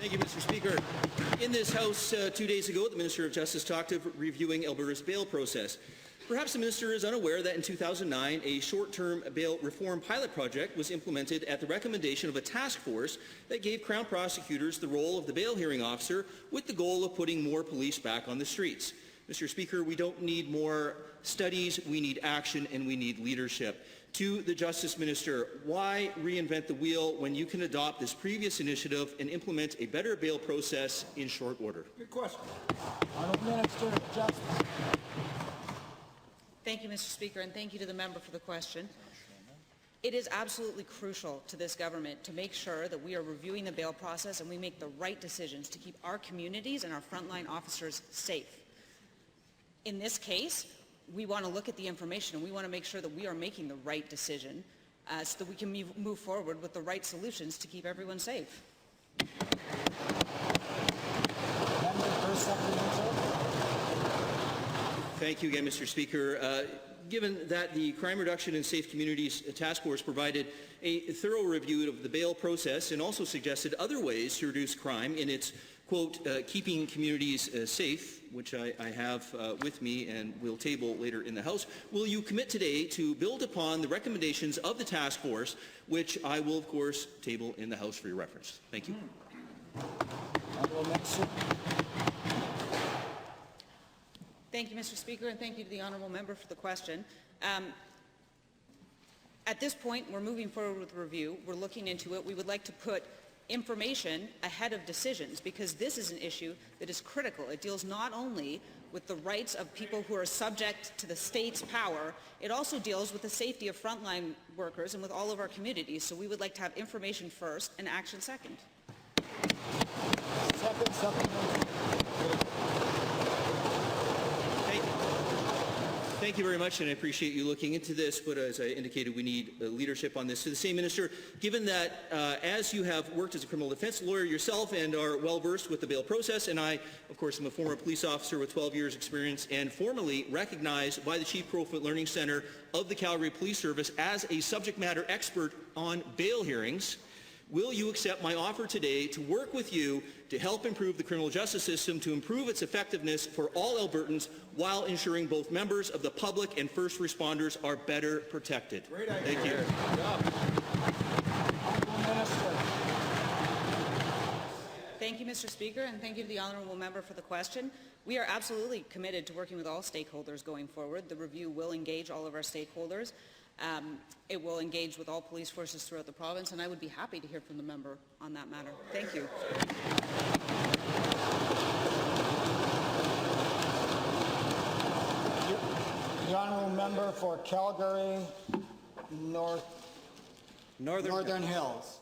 Thank you, Mr. Speaker. In this House 2 days ago, the Minister of Justice talked of reviewing Alberta's bail process. Perhaps the Minister is unaware that in 2009, a short-term bail reform pilot project was implemented at the recommendation of a task force that gave Crown prosecutors the role of the bail hearing officer with the goal of putting more police back on the streets. Mr. Speaker, we don't need more studies, we need action, and we need leadership. To the Justice Minister, why reinvent the wheel when you can adopt this previous initiative and implement a better bail process in short order? Good question. Honourable Minister of Justice. Thank you, Mr. Speaker, and thank you to the member for the question. It is absolutely crucial to this government to make sure that we are reviewing the bail process and we make the right decisions to keep our communities and our frontline officers safe. In this case, we want to look at the information and we want to make sure that we are making the right decision so that we can move forward with the right solutions to keep everyone safe. Thank you again, Mr. Speaker. Given that the Crime Reduction and Safe Communities Task Force provided a thorough review of the bail process and also suggested other ways to reduce crime in its, quote, keeping communities safe, which I have with me and will table later in the House, will you commit today to build upon the recommendations of the task force, which I will, of course, table in the House for your reference? Thank you. Thank you, Mr. Speaker, and thank you to the honourable member for the question. At this point, we're moving forward with the review. We're looking into it. We would like to put information ahead of decisions because this is an issue that is critical. It deals not only with the rights of people who are subject to the state's power, it also deals with the safety of frontline workers and with all of our communities. So we would like to have information first and action second. Thank you very much, and I appreciate you looking into this, but as I indicated, we need leadership on this. To the same minister, given that as you have worked as a criminal defense lawyer yourself and are well-versed with the bail process, and I, of course, am a former police officer with 12 years experience and formally recognized by the Chief Profit Learning Centre of the Calgary Police Service as a subject matter expert on bail hearings, will you accept my offer today to work with you to help improve the criminal justice system, to improve its effectiveness for all Albertans while ensuring both members of the public and first responders are better protected? Great idea. Thank you. Thank you, Mr. Speaker, and thank you to the honourable member for the question. We are absolutely committed to working with all stakeholders going forward. The review will engage all of our stakeholders. It will engage with all police forces throughout the province, and I would be happy to hear from the member on that matter. Thank you. The honourable member for Calgary Northern Hills.